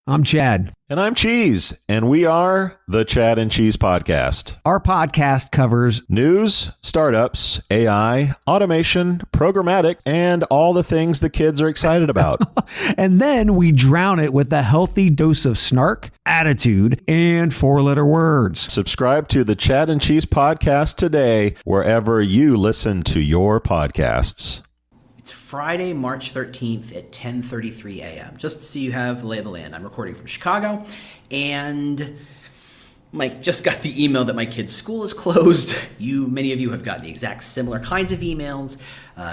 I'm Chad. And I'm Cheese, and we are the Chad and Cheese Podcast. Our podcast covers news, startups, AI, automation, programmatic, and all the things the kids are excited about. and then we drown it with a healthy dose of snark, attitude, and four-letter words. Subscribe to the Chad and Cheese Podcast today, wherever you listen to your podcasts. It's Friday, March 13th at 10:33 a.m. Just so you have the lay of the land. I'm recording from Chicago, and Mike just got the email that my kid's school is closed. Many of you have gotten the exact similar kinds of emails.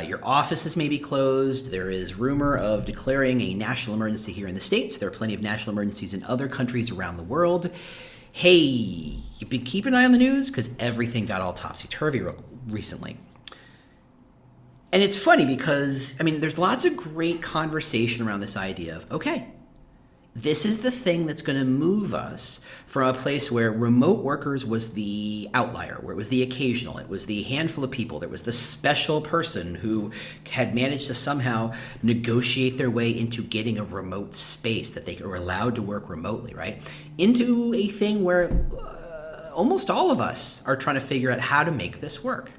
Your offices may be closed. There is rumor of declaring a national emergency here in the States. There are plenty of national emergencies in other countries around the world. Hey, you've been keeping an eye on the news? Because everything got all topsy-turvy recently. And it's funny because, there's lots of great conversation around this idea of, okay, this is the thing that's going to move us from a place where remote workers was the outlier, where it was the occasional, it was the handful of people, there was the special person who had managed to somehow negotiate their way into getting a remote space that they were allowed to work remotely, right? Into a thing where almost all of us are trying to figure out how to make this work.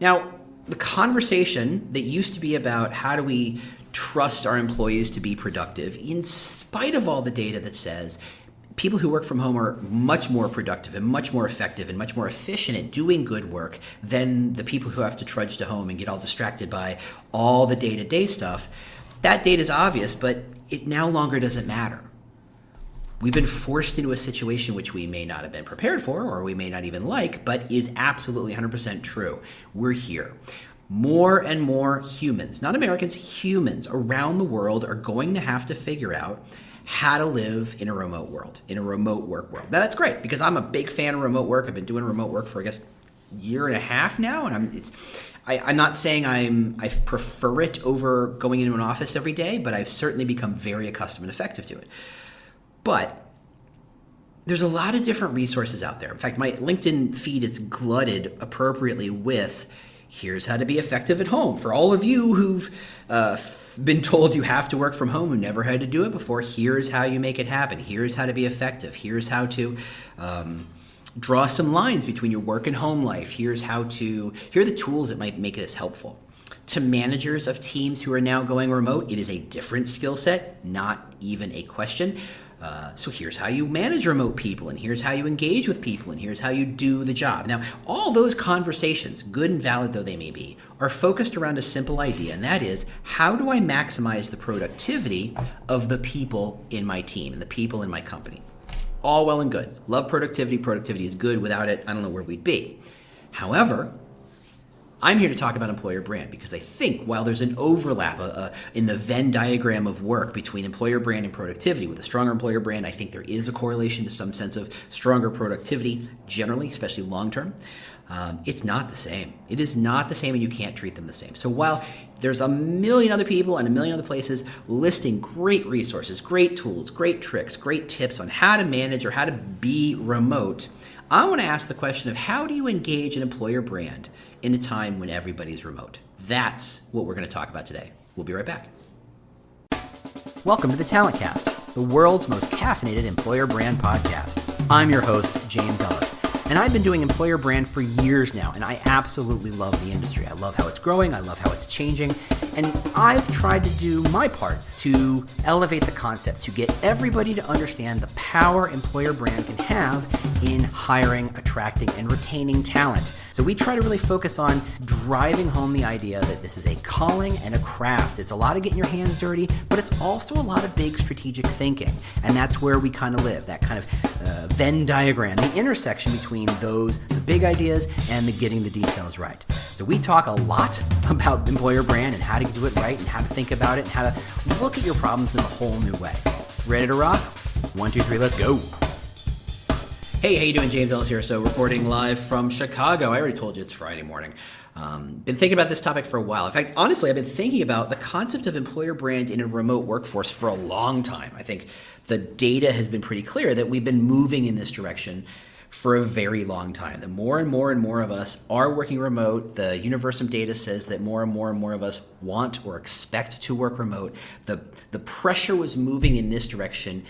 Now, the conversation that used to be about how do we trust our employees to be productive, in spite of all the data that says people who work from home are much more productive and much more effective and much more efficient at doing good work than the people who have to trudge to home and get all distracted by all the day-to-day stuff. That data is obvious, but it no longer doesn't matter. We've been forced into a situation which we may not have been prepared for, or we may not even like, but is absolutely 100% true. We're here. More and more humans, not Americans, humans around the world are going to have to figure out how to live in a remote world, in a remote work world. Now, that's great because I'm a big fan of remote work. I've been doing remote work for, a year and a half now, and I'm not saying I prefer it over going into an office every day, but I've certainly become very accustomed and effective to it. But there's a lot of different resources out there. In fact, my LinkedIn feed is glutted appropriately with here's how to be effective at home. For all of you who've been told you have to work from home, who never had to do it before, here's how you make it happen. Here's how to be effective. Here's how to draw some lines between your work and home life. Here are the tools that might make this helpful. To managers of teams who are now going remote, it is a different skill set, not even a question. So here's how you manage remote people, and here's how you engage with people, and here's how you do the job. Now, all those conversations, good and valid though they may be, are focused around a simple idea, and that is, how do I maximize the productivity of the people in my team and the people in my company? All well and good. Love productivity. Productivity is good. Without it, I don't know where we'd be. However, I'm here to talk about employer brand because I think while there's an overlap in the Venn diagram of work between employer brand and productivity, with a stronger employer brand, I think there is a correlation to some sense of stronger productivity generally, especially long term. It's not the same. It is not the same, and you can't treat them the same. So while there's a million other people and a million other places listing great resources, great tools, great tricks, great tips on how to manage or how to be remote, I want to ask the question of how do you engage an employer brand in a time when everybody's remote? That's what we're going to talk about today. We'll be right back. Welcome to the Talent Cast, the world's most caffeinated employer brand podcast. I'm your host, James Ellis, and I've been doing employer brand for years now, and I absolutely love the industry. I love how it's growing. I love how it's changing. And I've tried to do my part to elevate the concept, to get everybody to understand the power employer brand can have in hiring, attracting, and retaining talent. So we try to really focus on driving home the idea that this is a calling and a craft. It's a lot of getting your hands dirty, but it's also a lot of big strategic thinking. And that's where we kind of live, that kind of Venn diagram, the intersection between the big ideas and the getting the details right. So we talk a lot about employer brand and how to do it right and how to think about it and how to look at your problems in a whole new way. Ready to rock? 1, 2, 3, let's go. Hey, how you doing? James Ellis here. So recording live from Chicago. I already told you it's Friday morning. Been thinking about this topic for a while. In fact, honestly, I've been thinking about the concept of employer brand in a remote workforce for a long time. I think the data has been pretty clear that we've been moving in this direction for a very long time. The more and more and more of us are working remote. The Universum data says that more and more of us want or expect to work remote. The pressure was moving in this direction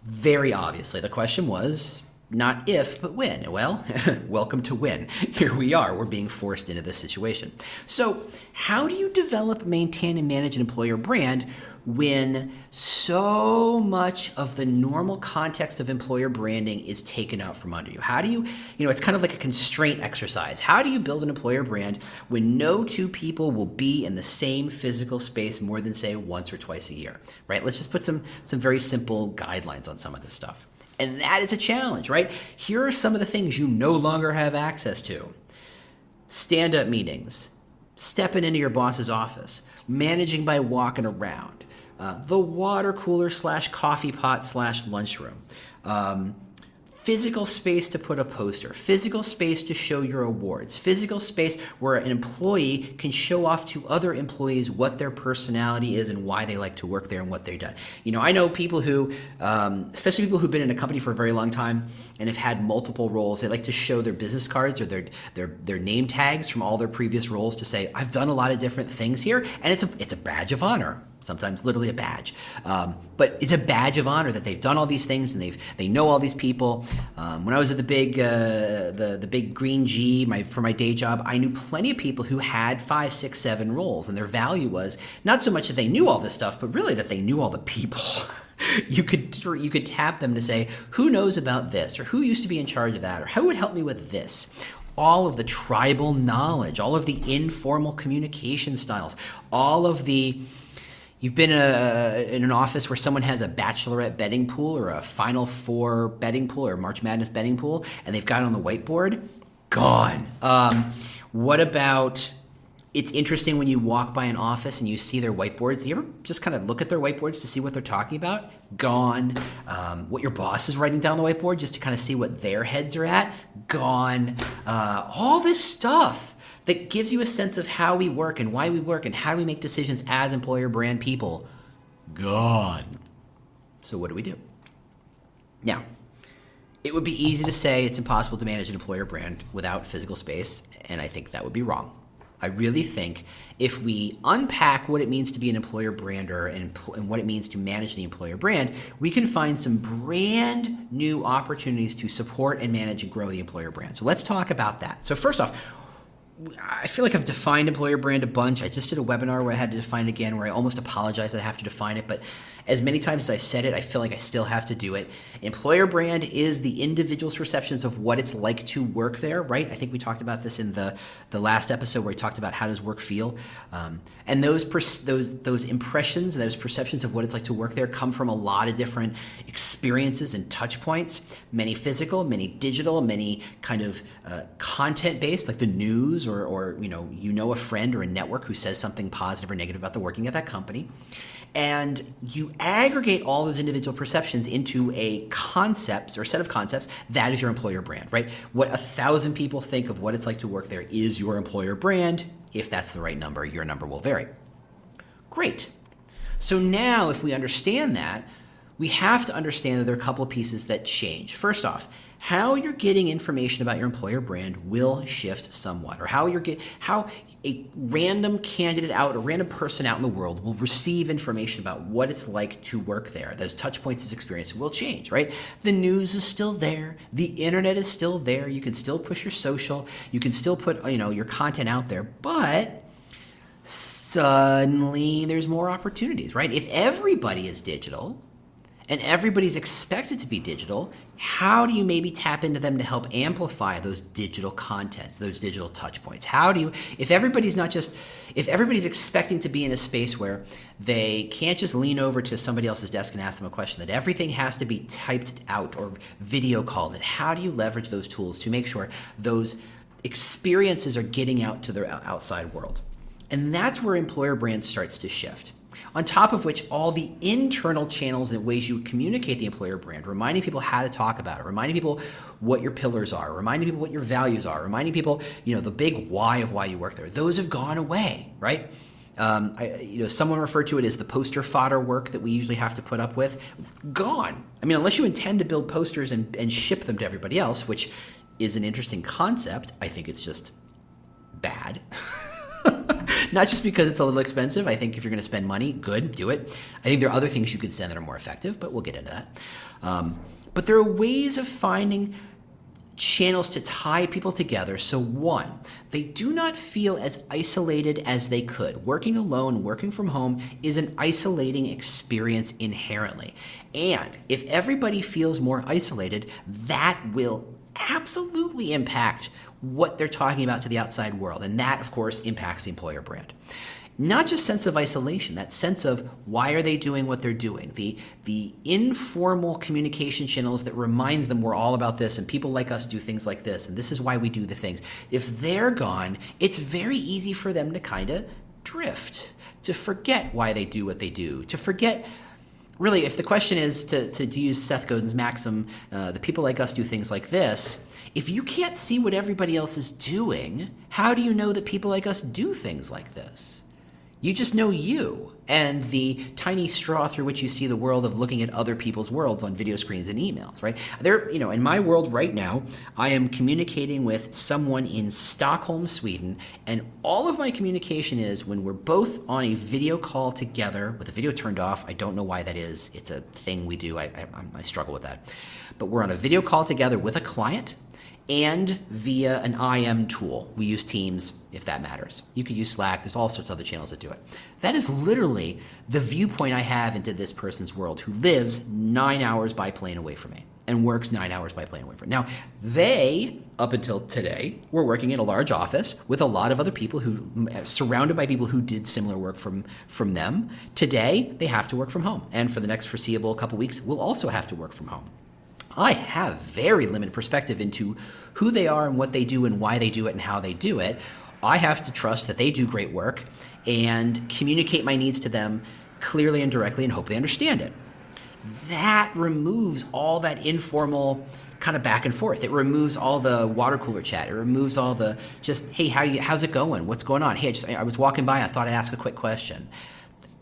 very obviously. The question was not if, but when. Well, welcome to when. Here we are. We're being forced into this situation. So how do you develop, maintain, and manage an employer brand when so much of the normal context of employer branding is taken out from under you? How do you, it's kind of like a constraint exercise. How do you build an employer brand when no two people will be in the same physical space more than, say, once or twice a year, right? Let's just put some very simple guidelines on some of this stuff. And that is a challenge, right? Here are some of the things you no longer have access to. Stand-up meetings, stepping into your boss's office, managing by walking around, the water cooler / coffee pot / lunchroom, physical space to put a poster, physical space to show your awards, physical space where an employee can show off to other employees what their personality is and why they like to work there and what they've done. I know people who, especially people who've been in a company for a very long time and have had multiple roles, they like to show their business cards or their name tags from all their previous roles to say, I've done a lot of different things here, and it's a badge of honor. Sometimes literally a badge, but it's a badge of honor that they've done all these things and they know all these people. When I was at the big green G for my day job, I knew plenty of people who had 5, 6, 7 roles, and their value was not so much that they knew all this stuff, but really that they knew all the people. You could tap them to say, who knows about this, or who used to be in charge of that, or who would help me with this. All of the tribal knowledge, all of the informal communication styles, all of the. You've been in an office where someone has a bachelorette betting pool or a Final Four betting pool or March Madness betting pool, and they've got it on the whiteboard? Gone. What about, it's interesting when you walk by an office and you see their whiteboards. Do you ever just kind of look at their whiteboards to see what they're talking about? Gone. What your boss is writing down on the whiteboard just to kind of see what their heads are at? Gone. All this stuff that gives you a sense of how we work and why we work and how do we make decisions as employer brand people. Gone. So what do we do? Now, it would be easy to say it's impossible to manage an employer brand without physical space, and I think that would be wrong. I really think if we unpack what it means to be an employer brander and what it means to manage the employer brand, we can find some brand new opportunities to support and manage and grow the employer brand. So let's talk about that. So first off, I feel like I've defined employer brand a bunch. I just did a webinar where I had to define it again, where I almost apologized that I have to define it, but as many times as I've said it, I feel like I still have to do it. Employer brand is the individual's perceptions of what it's like to work there, right? I think we talked about this in the last episode where we talked about how does work feel. And those impressions, those perceptions of what it's like to work there come from a lot of different experiences and touch points, many physical, many digital, many kind of content-based, like the news or a friend or a network who says something positive or negative about the working at that company. And you aggregate all those individual perceptions into a concepts or set of concepts that is your employer brand, right? What 1,000 people think of what it's like to work there is your employer brand. If that's the right number, your number will vary. Great. So now if we understand that, we have to understand that there are a couple of pieces that change. First off, how you're getting information about your employer brand will shift somewhat, or how a random candidate out, a random person out in the world will receive information about what it's like to work there. Those touch points, this experience will change, right? The news is still there. The internet is still there. You can still push your social. You can still put, your content out there, but suddenly there's more opportunities, right? If everybody is digital, and everybody's expected to be digital, how do you maybe tap into them to help amplify those digital contents, those digital touch points? If everybody's expecting to be in a space where they can't just lean over to somebody else's desk and ask them a question, that everything has to be typed out or video called, and how do you leverage those tools to make sure those experiences are getting out to the outside world? And that's where employer brand starts to shift. On top of which, all the internal channels and ways you communicate the employer brand, reminding people how to talk about it, reminding people what your pillars are, reminding people what your values are, reminding people, the big why of why you work there. Those have gone away, right? Someone referred to it as the poster fodder work that we usually have to put up with. Gone. I mean, unless you intend to build posters and ship them to everybody else, which is an interesting concept, I think it's just bad. Not just because it's a little expensive. I think if you're going to spend money, good, do it. I think there are other things you could send that are more effective, but we'll get into that. But there are ways of finding channels to tie people together. So one, they do not feel as isolated as they could. Working alone, working from home is an isolating experience inherently. And if everybody feels more isolated, that will absolutely impact what they're talking about to the outside world. And that, of course, impacts the employer brand. Not just sense of isolation, that sense of why are they doing what they're doing, the informal communication channels that reminds them we're all about this and people like us do things like this and this is why we do the things. If they're gone, it's very easy for them to kind of drift, to forget why they do what they do, to forget. Really, if the question is to use Seth Godin's maxim, the people like us do things like this, if you can't see what everybody else is doing, how do you know that people like us do things like this? You just know you and the tiny straw through which you see the world of looking at other people's worlds on video screens and emails, right? In my world right now, I am communicating with someone in Stockholm, Sweden, and all of my communication is when we're both on a video call together with the video turned off. I don't know why that is. It's a thing we do. I struggle with that. But we're on a video call together with a client and via an IM tool. We use Teams, if that matters. You could use Slack. There's all sorts of other channels that do it. That is literally the viewpoint I have into this person's world who lives 9 hours by plane away from me and works 9 hours by plane away from me. Now, they, up until today, were working in a large office with a lot of other people who, surrounded by people who did similar work from them. Today, they have to work from home. And for the next foreseeable couple weeks, we'll also have to work from home. I have very limited perspective into who they are and what they do and why they do it and how they do it. I have to trust that they do great work and communicate my needs to them clearly and directly and hope they understand it. That removes all that informal kind of back and forth. It removes all the water cooler chat. It removes all the just, hey, how's it going? What's going on? Hey, I was walking by. I thought I'd ask a quick question.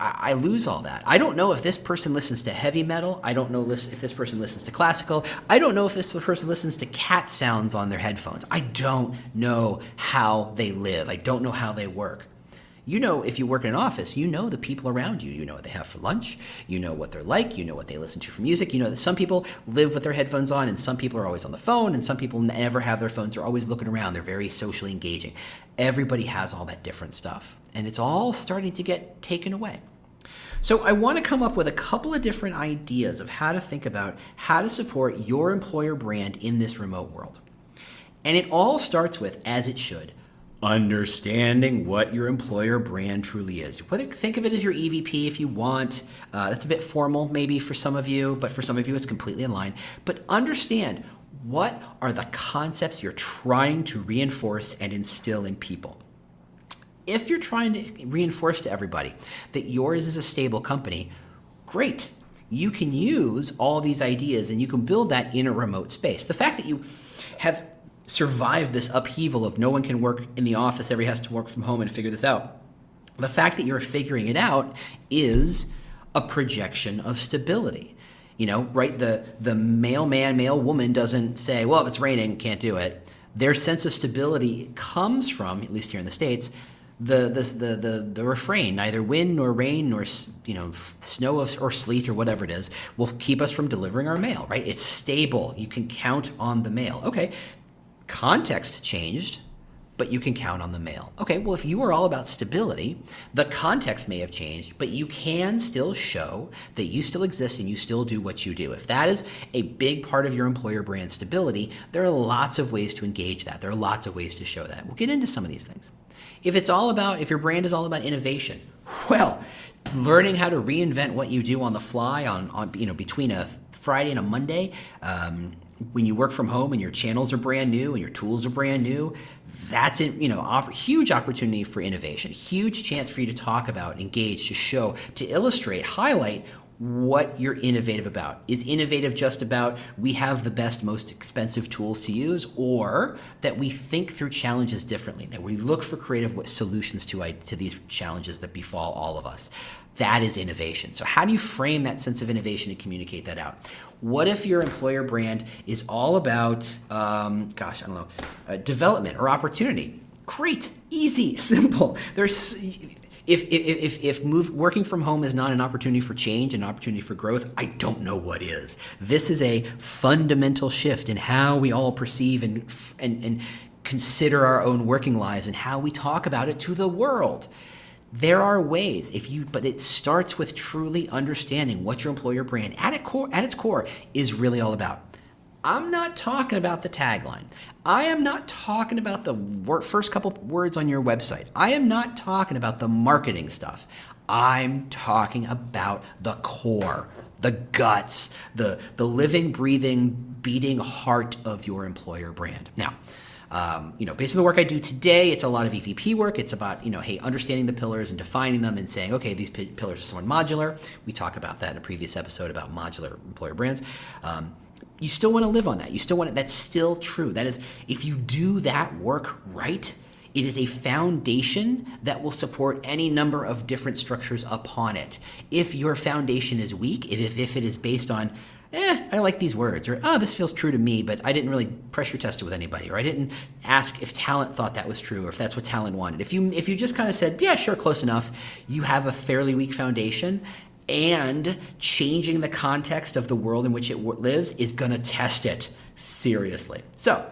I lose all that. I don't know if this person listens to heavy metal. I don't know if this person listens to classical. I don't know if this person listens to cat sounds on their headphones. I don't know how they live. I don't know how they work. If you work in an office, you know the people around you. You know what they have for lunch. You know what they're like. You know what they listen to for music. You know that some people live with their headphones on and some people are always on the phone and some people never have their phones. They're always looking around. They're very socially engaging. Everybody has all that different stuff. And it's all starting to get taken away. So I want to come up with a couple of different ideas of how to think about how to support your employer brand in this remote world. And it all starts with, as it should, understanding what your employer brand truly is. Think of it as your EVP if you want. That's a bit formal maybe for some of you, but for some of you it's completely in line. But understand, what are the concepts you're trying to reinforce and instill in people? If you're trying to reinforce to everybody that yours is a stable company, great. You can use all these ideas and you can build that in a remote space. The fact that you have survived this upheaval of no one can work in the office, everybody has to work from home and figure this out. The fact that you're figuring it out is a projection of stability. Right? The mailman, mail woman doesn't say, well, if it's raining, can't do it. Their sense of stability comes from, at least here in the States, the refrain, neither wind nor rain nor snow or sleet or whatever it is will keep us from delivering our mail, right? It's stable. You can count on the mail. Okay, context changed, but you can count on the mail. Okay, well, if you are all about stability, the context may have changed, but you can still show that you still exist and you still do what you do. If that is a big part of your employer brand stability, there are lots of ways to engage that. There are lots of ways to show that. We'll get into some of these things. If your brand is all about innovation, well, learning how to reinvent what you do on the fly on between a Friday and a Monday, when you work from home and your channels are brand new and your tools are brand new, that's huge opportunity for innovation, huge chance for you to talk about, engage, to show, to illustrate, highlight what you're innovative about. Is innovative just about we have the best, most expensive tools to use, or that we think through challenges differently, that we look for creative solutions to these challenges that befall all of us? That is innovation. So how do you frame that sense of innovation and communicate that out? What if your employer brand is all about, development or opportunity? Great, easy, simple. If working from home is not an opportunity for change, an opportunity for growth, I don't know what is. This is a fundamental shift in how we all perceive and consider our own working lives and how we talk about it to the world. There are ways, but it starts with truly understanding what your employer brand at its core is really all about. I'm not talking about the tagline. I am not talking about the first couple words on your website. I am not talking about the marketing stuff. I'm talking about the core, the guts, the living, breathing, beating heart of your employer brand. Now, based on the work I do today, it's a lot of EVP work. It's about, understanding the pillars and defining them and saying, okay, these pillars are somewhat modular. We talk about that in a previous episode about modular employer brands. You still want to live on that. You still want it. That's still true. That is, if you do that work right, it is a foundation that will support any number of different structures upon it. If your foundation is weak, if it is based on, I like these words, or, this feels true to me, but I didn't really pressure test it with anybody, or I didn't ask if talent thought that was true, or if that's what talent wanted. If you just kind of said, yeah, sure, close enough, you have a fairly weak foundation, and changing the context of the world in which it lives is going to test it seriously. So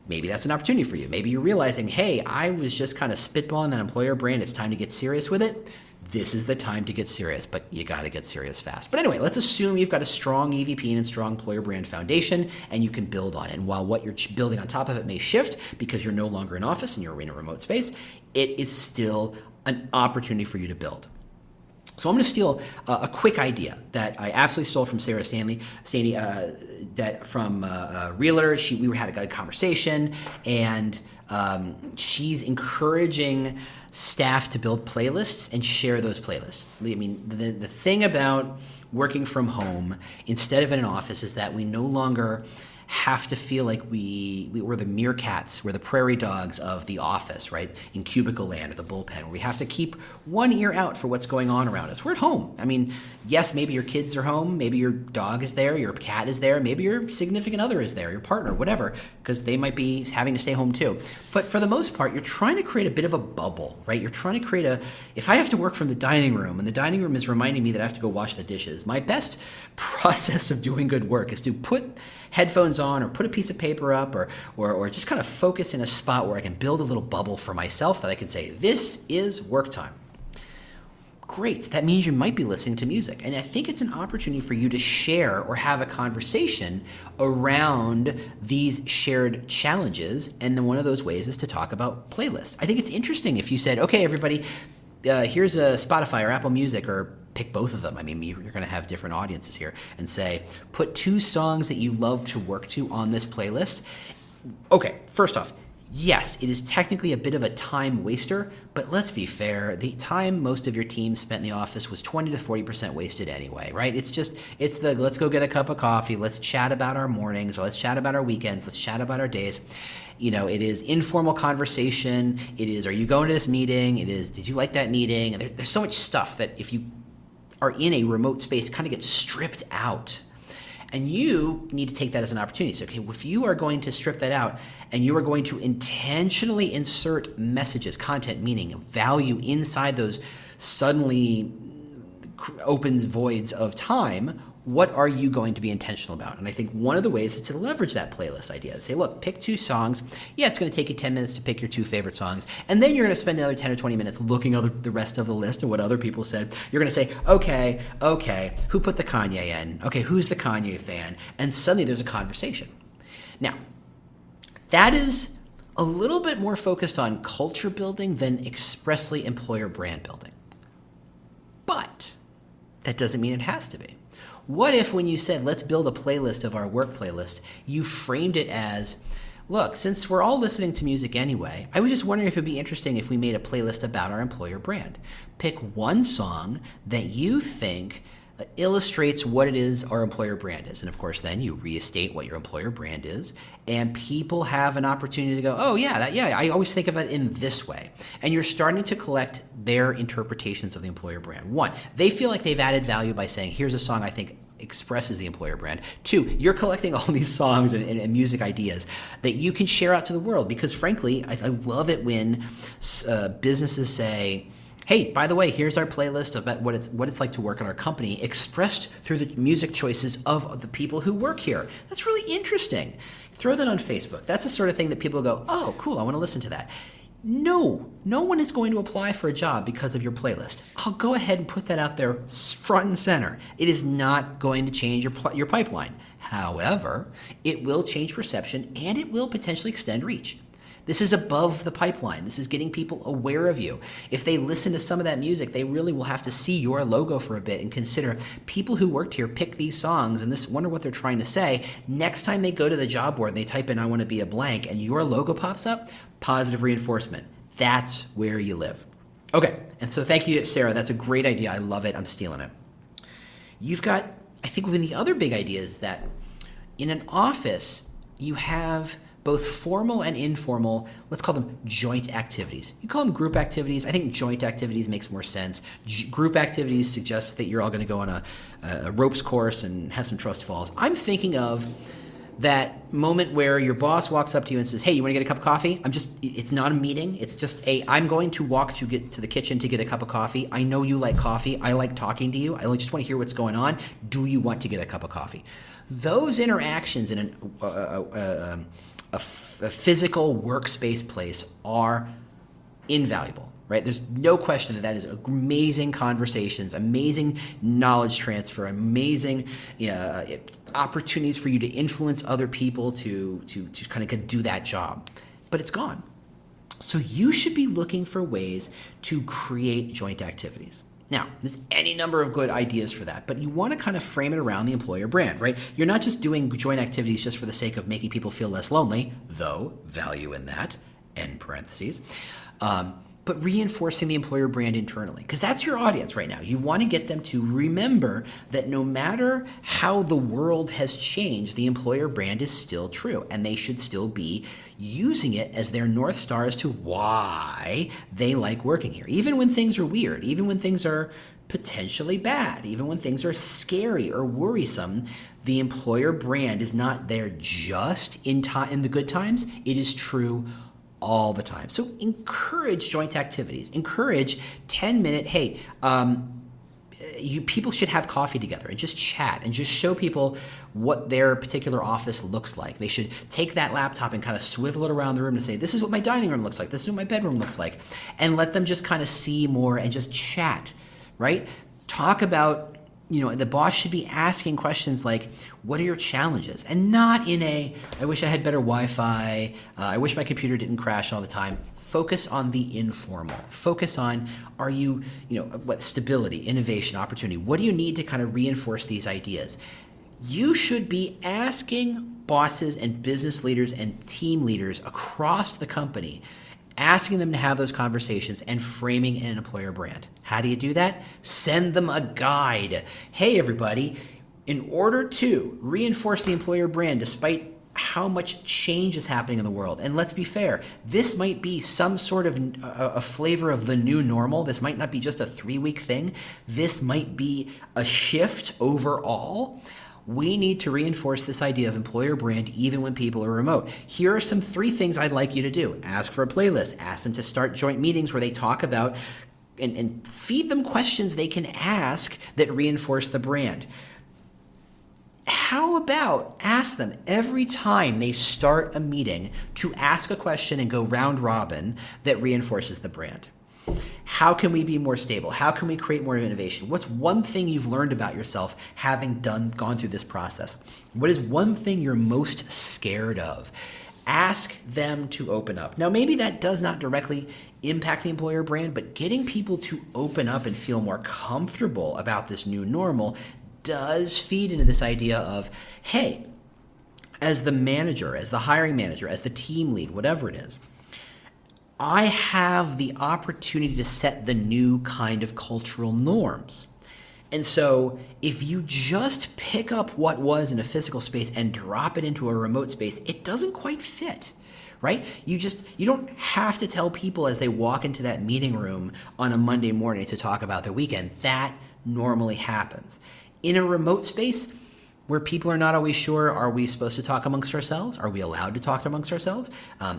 maybe that's an opportunity for you. Maybe you're realizing, hey, I was just kind of spitballing that employer brand. It's time to get serious with it. This is the time to get serious, but you got to get serious fast. But anyway, let's assume you've got a strong EVP and a strong employer brand foundation, and you can build on it. And while what you're building on top of it may shift because you're no longer in office and you're in a remote space, it is still an opportunity for you to build. So I'm going to steal a quick idea that I absolutely stole from Sarah Stanley, that from Realtor. We had a good conversation, and she's encouraging staff to build playlists and share those playlists. I mean, the thing about working from home instead of in an office is that we no longer have to feel like we were the meerkats, we're the prairie dogs of the office, right? In cubicle land or the bullpen, where we have to keep one ear out for what's going on around us. We're at home. I mean, yes, maybe your kids are home, maybe your dog is there, your cat is there, maybe your significant other is there, your partner, whatever, because they might be having to stay home too. But for the most part, you're trying to create a bit of a bubble, right? You're trying to create if I have to work from the dining room and the dining room is reminding me that I have to go wash the dishes, my best process of doing good work is to put headphones on or put a piece of paper up or just kind of focus in a spot where I can build a little bubble for myself that I can say, this is work time. Great. That means you might be listening to music. And I think it's an opportunity for you to share or have a conversation around these shared challenges. And then one of those ways is to talk about playlists. I think it's interesting if you said, okay, everybody, here's a Spotify or Apple Music, or pick both of them. I mean, you're going to have different audiences here, and say, put 2 songs that you love to work to on this playlist. Okay, first off, yes, it is technically a bit of a time waster, but let's be fair. The time most of your team spent in the office was 20 to 40% wasted anyway, right? It's the let's go get a cup of coffee, let's chat about our mornings, or let's chat about our weekends, let's chat about our days. It is informal conversation. It is, are you going to this meeting? It is, did you like that meeting? And there's so much stuff that if you are in a remote space kind of gets stripped out. And you need to take that as an opportunity. So, okay, if you are going to strip that out and you are going to intentionally insert messages, content, meaning, value inside those suddenly open voids of time, what are you going to be intentional about? And I think one of the ways is to leverage that playlist idea. Say, look, pick 2 songs. Yeah, it's going to take you 10 minutes to pick your 2 favorite songs. And then you're going to spend another 10 or 20 minutes looking at the rest of the list and what other people said. You're going to say, okay, who put the Kanye in? Okay, who's the Kanye fan? And suddenly there's a conversation. Now, that is a little bit more focused on culture building than expressly employer brand building. But that doesn't mean it has to be. What if when you said, let's build a playlist of our work playlist, you framed it as, look, since we're all listening to music anyway, I was just wondering if it would be interesting if we made a playlist about our employer brand. Pick one song that you think illustrates what it is our employer brand is. And of course, then you restate what your employer brand is, and people have an opportunity to go, oh yeah, I always think of it in this way. And you're starting to collect their interpretations of the employer brand. One, they feel like they've added value by saying, here's a song I think expresses the employer brand. Two, you're collecting all these songs and music ideas that you can share out to the world, because frankly, I love it when businesses say, hey, by the way, here's our playlist about what it's like to work in our company, expressed through the music choices of the people who work here. That's really interesting. Throw that on Facebook. That's the sort of thing that people go, oh, cool, I want to listen to that. No one is going to apply for a job because of your playlist. I'll go ahead and put that out there front and center. It is not going to change your pipeline. However, it will change perception, and it will potentially extend reach. This is above the pipeline. This is getting people aware of you. If they listen to some of that music, they really will have to see your logo for a bit and consider people who worked here pick these songs and wonder what they're trying to say. Next time they go to the job board and they type in, I want to be a blank, and your logo pops up, positive reinforcement. That's where you live. Okay, and so thank you, Sarah. That's a great idea. I love it. I'm stealing it. You've got, I think one of the other big ideas that in an office, you have both formal and informal, let's call them joint activities. You call them group activities. I think joint activities makes more sense. Group activities suggests that you're all going to go on a ropes course and have some trust falls. I'm thinking of that moment where your boss walks up to you and says, hey, you want to get a cup of coffee? It's not a meeting. It's just I'm going to walk to get to the kitchen to get a cup of coffee. I know you like coffee. I like talking to you. I just want to hear what's going on. Do you want to get a cup of coffee? Those interactions in a physical workspace place are invaluable, right? There's no question that is amazing conversations, amazing knowledge transfer, amazing opportunities for you to influence other people to kind of do that job. But it's gone. So you should be looking for ways to create joint activities. Now, there's any number of good ideas for that, but you want to kind of frame it around the employer brand, right? You're not just doing joint activities just for the sake of making people feel less lonely, though value in that, end parentheses, but reinforcing the employer brand internally, because that's your audience right now. You want to get them to remember that no matter how the world has changed, the employer brand is still true, and they should still be using it as their North Star as to why they like working here. Even when things are weird, even when things are potentially bad, even when things are scary or worrisome, the employer brand is not there just in the good times. It is true all the time. So encourage joint activities. Encourage 10-minute, hey, people should have coffee together and just chat and just show people what their particular office looks like. They should take that laptop and kind of swivel it around the room to say, this is what my dining room looks like. This is what my bedroom looks like. And let them just kind of see more and just chat, right? Talk about, the boss should be asking questions like, what are your challenges? And not in I wish I had better Wi-Fi, I wish my computer didn't crash all the time. Focus on the informal. Focus on, are you, stability, innovation, opportunity. What do you need to kind of reinforce these ideas? You should be asking bosses and business leaders and team leaders across the company, asking them to have those conversations and framing an employer brand. How do you do that? Send them a guide. Hey, everybody, in order to reinforce the employer brand despite how much change is happening in the world, and let's be fair, this might be some sort of a flavor of the new normal. This might not be just a 3-week thing. This might be a shift overall. We need to reinforce this idea of employer brand even when people are remote. Here are some 3 things I'd like you to do. Ask for a playlist. Ask them to start joint meetings where they talk about and feed them questions they can ask that reinforce the brand. How about ask them every time they start a meeting to ask a question and go round robin that reinforces the brand? How can we be more stable? How can we create more innovation? What's one thing you've learned about yourself having gone through this process? What is one thing you're most scared of? Ask them to open up. Now, maybe that does not directly impact the employer brand, but getting people to open up and feel more comfortable about this new normal does feed into this idea of, hey, as the manager, as the hiring manager, as the team lead, whatever it is, I have the opportunity to set the new kind of cultural norms. And so if you just pick up what was in a physical space and drop it into a remote space, it doesn't quite fit. Right? You don't have to tell people as they walk into that meeting room on a Monday morning to talk about their weekend. That normally happens. In a remote space where people are not always sure, are we supposed to talk amongst ourselves? Are we allowed to talk amongst ourselves?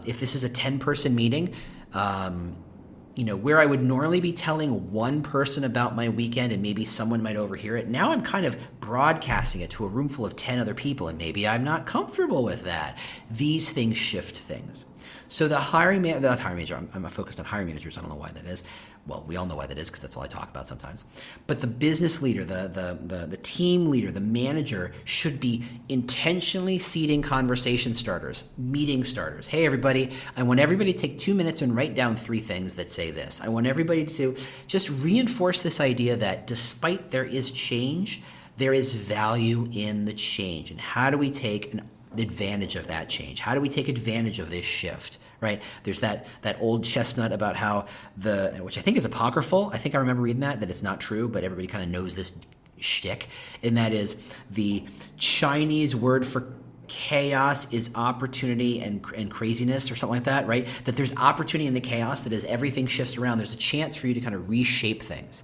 If this is a 10-person meeting, where I would normally be telling one person about my weekend and maybe someone might overhear it, now I'm kind of broadcasting it to a room full of 10 other people, and maybe I'm not comfortable with that. These things shift things. So the I'm focused on hiring managers. I don't know why that is. Well, we all know why that is because that's all I talk about sometimes. But the business leader, the team leader, the manager should be intentionally seeding conversation starters, meeting starters. Hey, everybody, I want everybody to take 2 minutes and write down 3 things that say this. I want everybody to just reinforce this idea that despite there is change, there is value in the change. And how do we take advantage of that change? How do we take advantage of this shift? Right? There's that old chestnut about how which I think is apocryphal. I think I remember reading that it's not true, but everybody kind of knows this shtick. And that is the Chinese word for chaos is opportunity and craziness or something like that, right? That there's opportunity in the chaos, that as everything shifts around, there's a chance for you to kind of reshape things.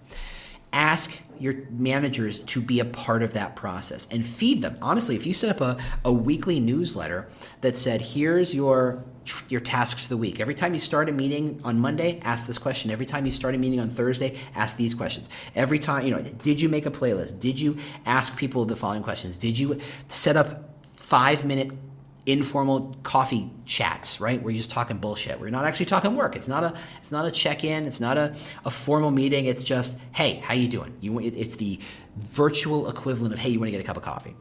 Ask your managers to be a part of that process and feed them. Honestly, if you set up a weekly newsletter that said, here's your tasks for the week. Every time you start a meeting on Monday, ask this question. Every time you start a meeting on Thursday, ask these questions. Every time, did you make a playlist? Did you ask people the following questions? Did you set up 5-minute informal coffee chats, right? Where you're just talking bullshit. We're not actually talking work. It's not a check-in. It's not a formal meeting. It's just, hey, how you doing? It's the virtual equivalent of, hey, you want to get a cup of coffee?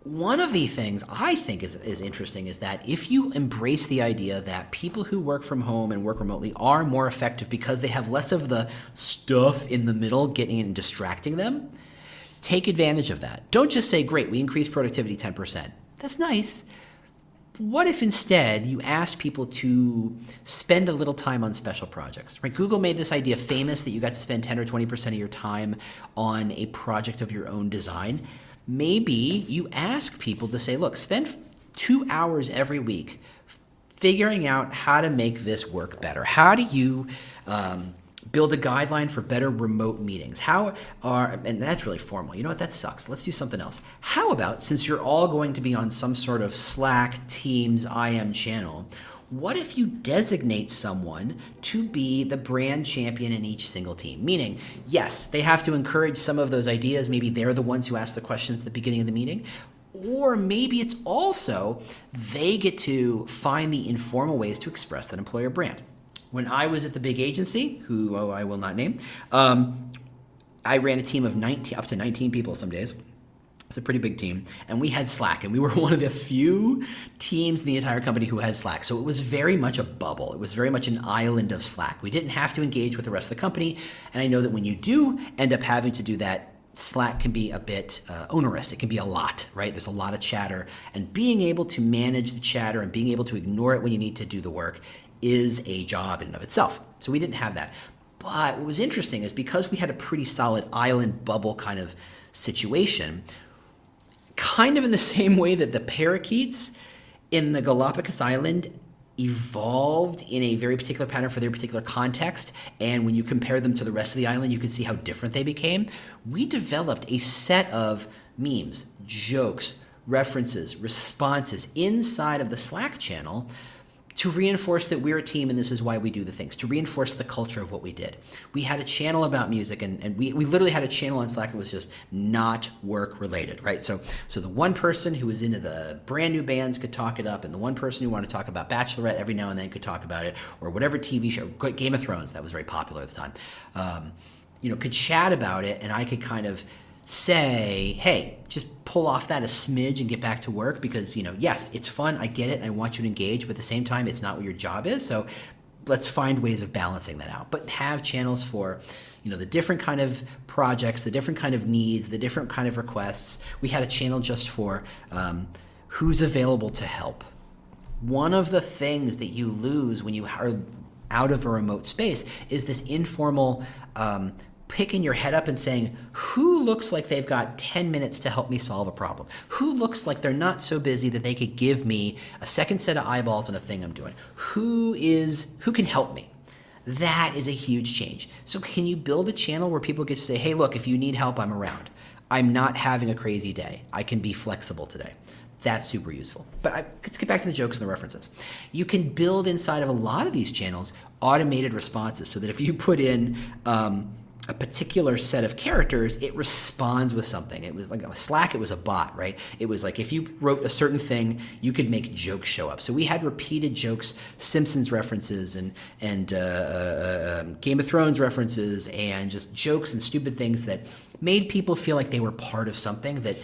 One of the things I think is interesting is that if you embrace the idea that people who work from home and work remotely are more effective because they have less of the stuff in the middle getting and distracting them, take advantage of that. Don't just say, great, we increased productivity 10%. That's nice. What if instead you asked people to spend a little time on special projects? Right? Google made this idea famous that you got to spend 10 or 20% of your time on a project of your own design. Maybe you ask people to say, look, spend 2 hours every week figuring out how to make this work better. How do you build a guideline for better remote meetings? And that's really formal. You know what? That sucks. Let's do something else. How about, since you're all going to be on some sort of Slack, Teams, IM channel, what if you designate someone to be the brand champion in each single team? Meaning, yes, they have to encourage some of those ideas. Maybe they're the ones who ask the questions at the beginning of the meeting. Or maybe it's also they get to find the informal ways to express that employer brand. When I was at the big agency, who I will not name, I ran a team of up to 19 people some days. It's a pretty big team. And we had Slack, and we were one of the few teams in the entire company who had Slack. So it was very much a bubble. It was very much an island of Slack. We didn't have to engage with the rest of the company. And I know that when you do end up having to do that, Slack can be a bit onerous. It can be a lot, right? There's a lot of chatter. And being able to manage the chatter and being able to ignore it when you need to do the work is a job in and of itself. So we didn't have that. But what was interesting is because we had a pretty solid island bubble kind of situation, kind of in the same way that the parakeets in the Galapagos Island evolved in a very particular pattern for their particular context, and when you compare them to the rest of the island, you can see how different they became. We developed a set of memes, jokes, references, responses inside of the Slack channel to reinforce that we're a team and this is why we do the things, to reinforce the culture of what we did. We had a channel about music, and we literally had a channel on Slack that was just not work related, right? So the one person who was into the brand new bands could talk it up, and the one person who wanted to talk about Bachelorette every now and then could talk about it, or whatever TV show, Game of Thrones, that was very popular at the time, could chat about it, and I could kind of say, hey, just pull off that a smidge and get back to work because, yes, it's fun. I get it. I want you to engage, but at the same time, it's not what your job is. So let's find ways of balancing that out, but have channels for, the different kind of projects, the different kind of needs, the different kind of requests. We had a channel just for who's available to help. One of the things that you lose when you are out of a remote space is this informal picking your head up and saying, who looks like they've got 10 minutes to help me solve a problem? Who looks like they're not so busy that they could give me a second set of eyeballs on a thing I'm doing? Who can help me? That is a huge change. So can you build a channel where people get to say, hey, look, if you need help, I'm around. I'm not having a crazy day. I can be flexible today. That's super useful. But let's get back to the jokes and the references. You can build inside of a lot of these channels automated responses so that if you put in a particular set of characters, it responds with something. It was like a Slack, it was a bot, right? It was like if you wrote a certain thing, you could make jokes show up. So we had repeated jokes, Simpsons references and Game of Thrones references, and just jokes and stupid things that made people feel like they were part of something that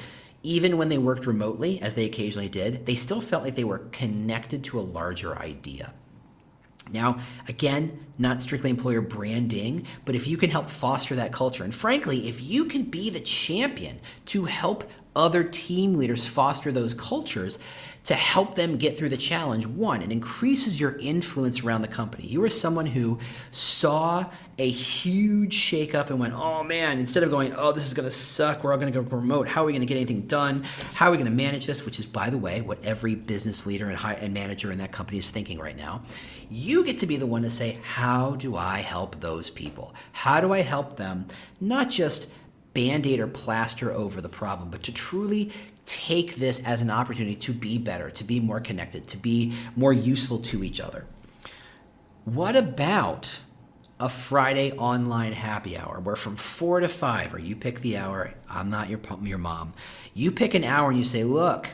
even when they worked remotely, as they occasionally did, they still felt like they were connected to a larger idea. Now, again, not strictly employer branding, but if you can help foster that culture, and frankly, if you can be the champion to help other team leaders foster those cultures, to help them get through the challenge, one, it increases your influence around the company. You are someone who saw a huge shakeup and went, oh man, instead of going, oh, this is going to suck, we're all going to go remote, how are we going to get anything done? How are we going to manage this? Which is, by the way, what every business leader and manager in that company is thinking right now. You get to be the one to say, how do I help those people? How do I help them not just Band-Aid or plaster over the problem, but to truly take this as an opportunity to be better, to be more connected, to be more useful to each other. What about a Friday online happy hour where from 4 to 5, or you pick the hour, I'm not your mom, you pick an hour and you say, look,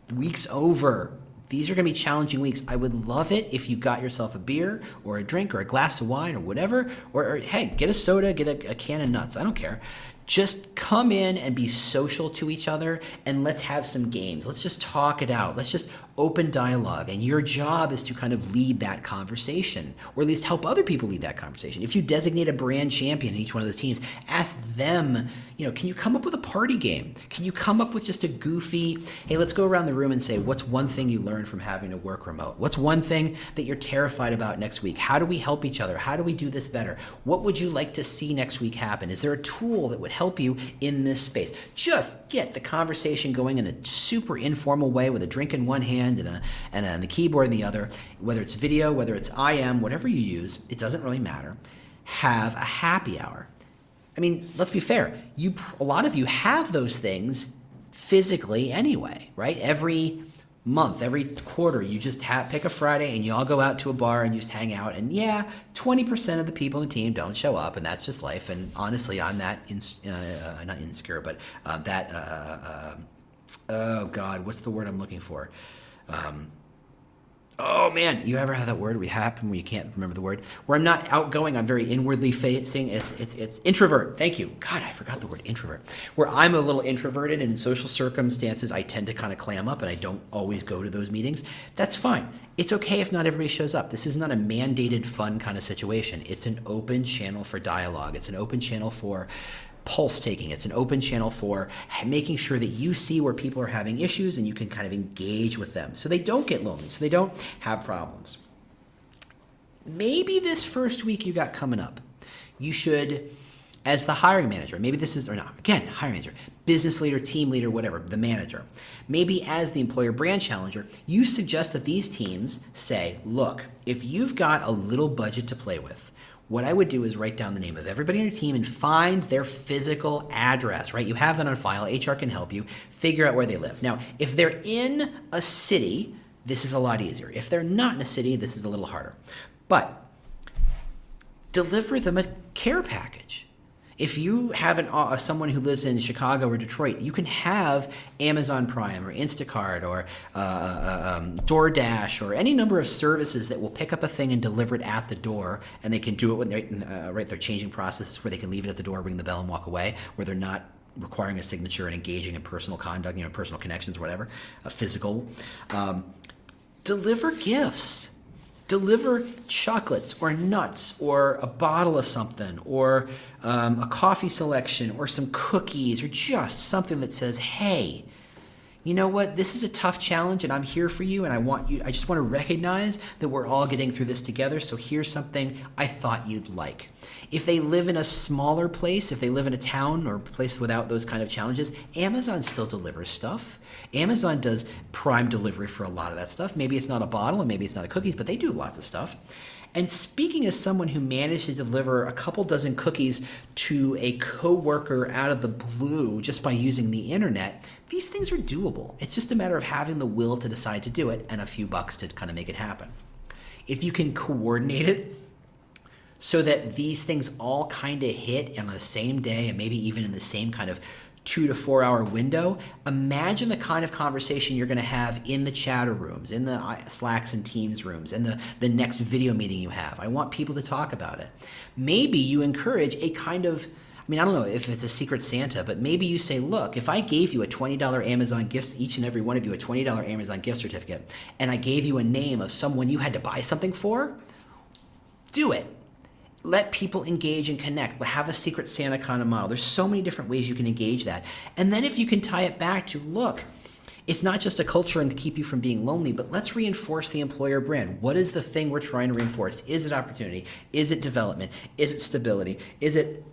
the week's over. These are going to be challenging weeks. I would love it if you got yourself a beer or a drink or a glass of wine or whatever, or hey, get a soda, get a can of nuts. I don't care. Just come in and be social to each other, and let's have some games. Let's just talk it out. Let's just open dialogue. And your job is to kind of lead that conversation, or at least help other people lead that conversation. If you designate a brand champion in each one of those teams, ask them, can you come up with a party game? Can you come up with just a goofy, hey, let's go around the room and say, what's one thing you learned from having to work remote? What's one thing that you're terrified about next week? How do we help each other? How do we do this better? What would you like to see next week happen? Is there a tool that would help you in this space? Just get the conversation going in a super informal way with a drink in one hand and the keyboard in the other. Whether it's video, whether it's IM, whatever you use, it doesn't really matter. Have a happy hour. I mean, let's be fair. A lot of you have those things physically anyway, right? Every month, every quarter, you just pick a Friday and you all go out to a bar and you just hang out. And yeah, 20% of the people in the team don't show up, and that's just life. And honestly, I'm that not insecure, but oh God, what's the word I'm looking for? Oh man, you ever have that word happen where you can't remember the word? Where I'm not outgoing, I'm very inwardly facing. It's introvert. Thank you. God, I forgot the word introvert. Where I'm a little introverted, and in social circumstances, I tend to kind of clam up and I don't always go to those meetings. That's fine. It's okay if not everybody shows up. This is not a mandated fun kind of situation. It's an open channel for dialogue. It's an open channel for pulse taking. It's an open channel for making sure that you see where people are having issues and you can kind of engage with them so they don't get lonely, so they don't have problems. Maybe this first week you got coming up, you should, as the hiring manager, maybe this is, or not, again, hiring manager, business leader, team leader, whatever, the manager, maybe as the employer brand challenger, you suggest that these teams say, look, if you've got a little budget to play with, what I would do is write down the name of everybody on your team and find their physical address, right? You have that on file. HR can help you figure out where they live. Now, if they're in a city, this is a lot easier. If they're not in a city, this is a little harder. But deliver them a care package. If you have someone who lives in Chicago or Detroit, you can have Amazon Prime or Instacart or DoorDash or any number of services that will pick up a thing and deliver it at the door, and they can do it when they're changing processes where they can leave it at the door, ring the bell, and walk away, where they're not requiring a signature and engaging in personal conduct, personal connections, whatever, physical. Deliver gifts. Deliver chocolates or nuts or a bottle of something or a coffee selection or some cookies or just something that says, hey, you know what, this is a tough challenge and I'm here for you, and I just want to recognize that we're all getting through this together, so here's something I thought you'd like. If they live in a smaller place, if they live in a town or a place without those kind of challenges, Amazon still delivers stuff. Amazon does prime delivery for a lot of that stuff. Maybe it's not a bottle and maybe it's not a cookies, but they do lots of stuff. And speaking as someone who managed to deliver a couple dozen cookies to a coworker out of the blue just by using the internet, these things are doable. It's just a matter of having the will to decide to do it and a few bucks to kind of make it happen. If you can coordinate it so that these things all kind of hit on the same day and maybe even in the same kind of 2 to 4 hour window, imagine the kind of conversation you're going to have in the chatter rooms, in the Slacks and Teams rooms, in the next video meeting you have. I want people to talk about it. Maybe you encourage a kind of, I don't know if it's a secret Santa, but maybe you say, look, if I gave you a $20 Amazon gift, each and every one of you a $20 Amazon gift certificate, and I gave you a name of someone you had to buy something for, do it. Let people engage and connect. Have a secret Santa kind of model. There's so many different ways you can engage that. And then if you can tie it back to, look, it's not just a culture and to keep you from being lonely, but let's reinforce the employer brand. What is the thing we're trying to reinforce? Is it opportunity? Is it development? Is it stability? Is it,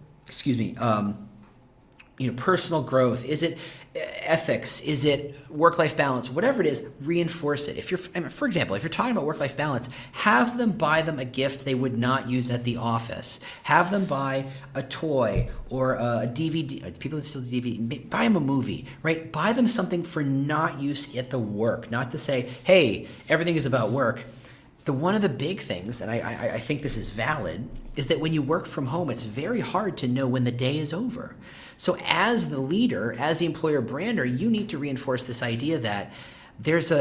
personal growth? Is it ethics? Is it work-life balance? Whatever it is, reinforce it. For example, if you're talking about work-life balance, have them buy them a gift they would not use at the office. Have them buy a toy or a DVD. People that still do DVD, buy them a movie, right? Buy them something for not use at the work, not to say, hey, everything is about work. One of the big things, and I think this is valid, is that when you work from home, it's very hard to know when the day is over. So as the leader, as the employer brander, you need to reinforce this idea that there's not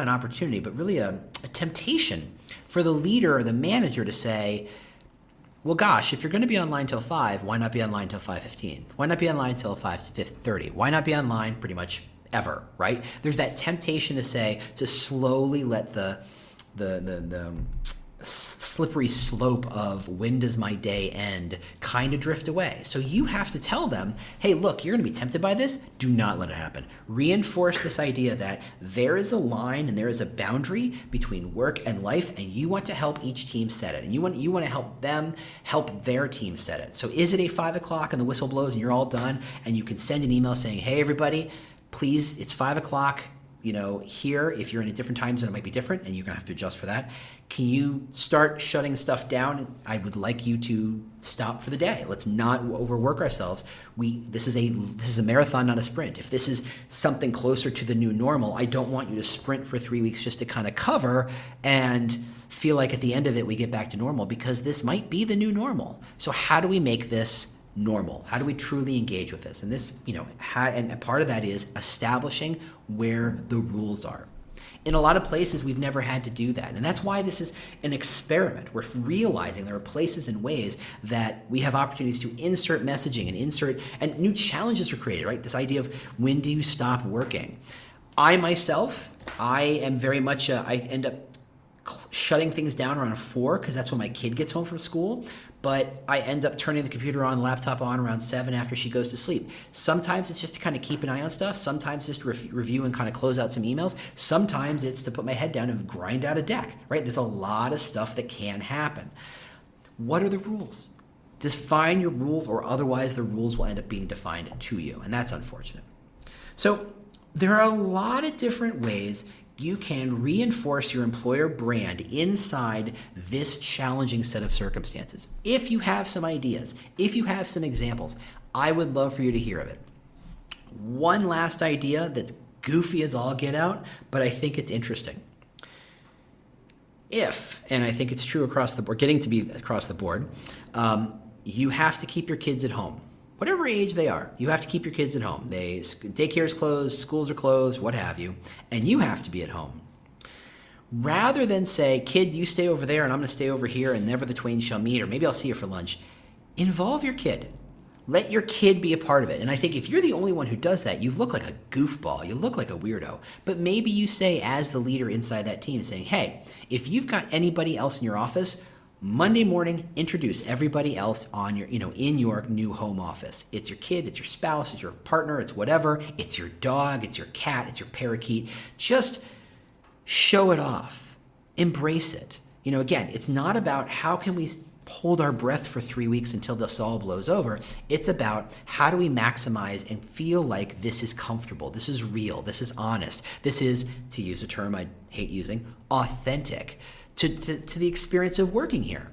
an opportunity, but really a temptation for the leader or the manager to say, well, gosh, if you're going to be online till 5, why not be online till 5:15? Why not be online till 5:30? Why not be online pretty much ever, right? There's that temptation to slowly let the slippery slope of when does my day end kind of drift away. So you have to tell them, hey, look, you're going to be tempted by this. Do not let it happen. Reinforce this idea that there is a line and there is a boundary between work and life, and you want to help each team set it. And you want to help them help their team set it. So is it a 5 o'clock and the whistle blows and you're all done and you can send an email saying, hey, everybody, please, it's 5 o'clock. Here, if you're in a different time zone, it might be different, and you're going to have to adjust for that. Can you start shutting stuff down? I would like you to stop for the day. Let's not overwork ourselves. This is a marathon, not a sprint. If this is something closer to the new normal, I don't want you to sprint for 3 weeks just to kind of cover and feel like at the end of it we get back to normal, because this might be the new normal. So how do we make this normal? How do we truly engage with this? And this, and part of that is establishing where the rules are. In a lot of places, we've never had to do that. And that's why this is an experiment. We're realizing there are places and ways that we have opportunities to insert messaging and new challenges are created, right? This idea of when do you stop working? I am very much, I end up shutting things down around 4 because that's when my kid gets home from school. But I end up turning the computer on, the laptop on around 7 after she goes to sleep. Sometimes it's just to kind of keep an eye on stuff. Sometimes just to review and kind of close out some emails. Sometimes it's to put my head down and grind out a deck, right? There's a lot of stuff that can happen. What are the rules? Define your rules, or otherwise the rules will end up being defined to you, and that's unfortunate. So there are a lot of different ways you can reinforce your employer brand inside this challenging set of circumstances. If you have some ideas, if you have some examples, I would love for you to hear of it. One last idea that's goofy as all get out, but I think it's interesting. And I think it's true across the board, getting to be across the board, you have to keep your kids at home. Whatever age they are, you have to keep your kids at home. Daycare is closed, schools are closed, what have you, and you have to be at home. Rather than say, kid, you stay over there and I'm going to stay over here and never the twain shall meet, or maybe I'll see you for lunch, involve your kid. Let your kid be a part of it. And I think if you're the only one who does that, you look like a goofball. You look like a weirdo. But maybe you say, as the leader inside that team, saying, hey, if you've got anybody else in your office, Monday morning, introduce everybody else on your, in your new home office. It's your kid, it's your spouse, it's your partner, it's whatever. It's your dog, it's your cat, it's your parakeet. Just show it off. Embrace it. Again, it's not about how can we hold our breath for 3 weeks until this all blows over. It's about how do we maximize and feel like this is comfortable, this is real, this is honest, this is, to use a term I hate using, authentic to the experience of working here.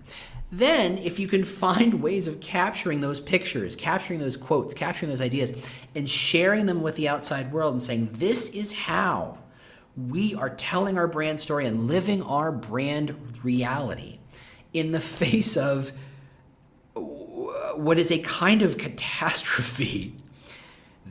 Then, if you can find ways of capturing those pictures, capturing those quotes, capturing those ideas, and sharing them with the outside world and saying, this is how we are telling our brand story and living our brand reality in the face of what is a kind of catastrophe.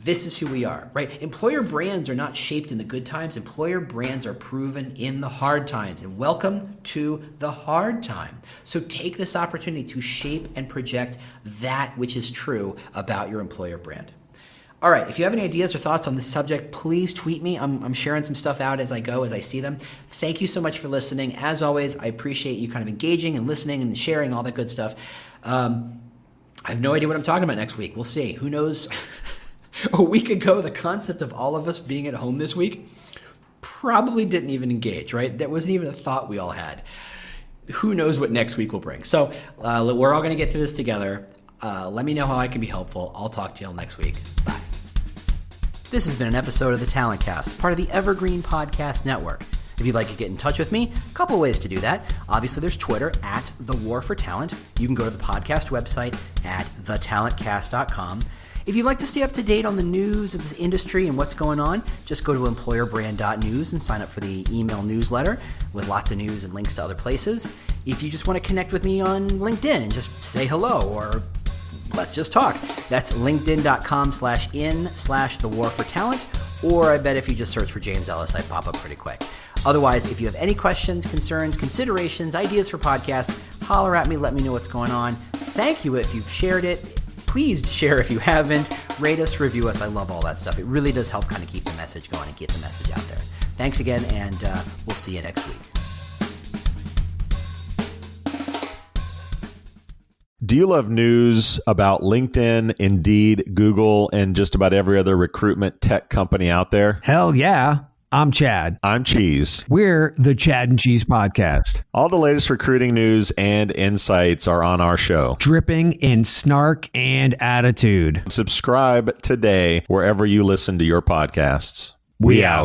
This is who we are, right? Employer brands are not shaped in the good times. Employer brands are proven in the hard times. And welcome to the hard time. So take this opportunity to shape and project that which is true about your employer brand. All right, if you have any ideas or thoughts on this subject, please tweet me. I'm sharing some stuff out as I go, as I see them. Thank you so much for listening. As always, I appreciate you kind of engaging and listening and sharing all that good stuff. I have no idea what I'm talking about next week. We'll see. Who knows? A week ago, the concept of all of us being at home this week probably didn't even engage, right? That wasn't even a thought we all had. Who knows what next week will bring? So we're all going to get through this together. Let me know how I can be helpful. I'll talk to you all next week. Bye. This has been an episode of the Talent Cast, part of the Evergreen Podcast Network. If you'd like to get in touch with me, a couple of ways to do that. Obviously, there's Twitter at The War for Talent. You can go to the podcast website at thetalentcast.com. If you'd like to stay up to date on the news of this industry and what's going on, just go to employerbrand.news and sign up for the email newsletter with lots of news and links to other places. If you just want to connect with me on LinkedIn and just say hello or let's just talk, that's linkedin.com/in/thewarfortalent, or I bet if you just search for James Ellis, I pop up pretty quick. Otherwise, if you have any questions, concerns, considerations, ideas for podcasts, holler at me, let me know what's going on. Thank you if you've shared it. Please share if you haven't. Rate us, review us. I love all that stuff. It really does help kind of keep the message going and get the message out there. Thanks again, and we'll see you next week. Do you love news about LinkedIn, Indeed, Google, and just about every other recruitment tech company out there? Hell yeah. I'm Chad. I'm Cheese. We're the Chad and Cheese Podcast. All the latest recruiting news and insights are on our show. Dripping in snark and attitude. Subscribe today wherever you listen to your podcasts. We out.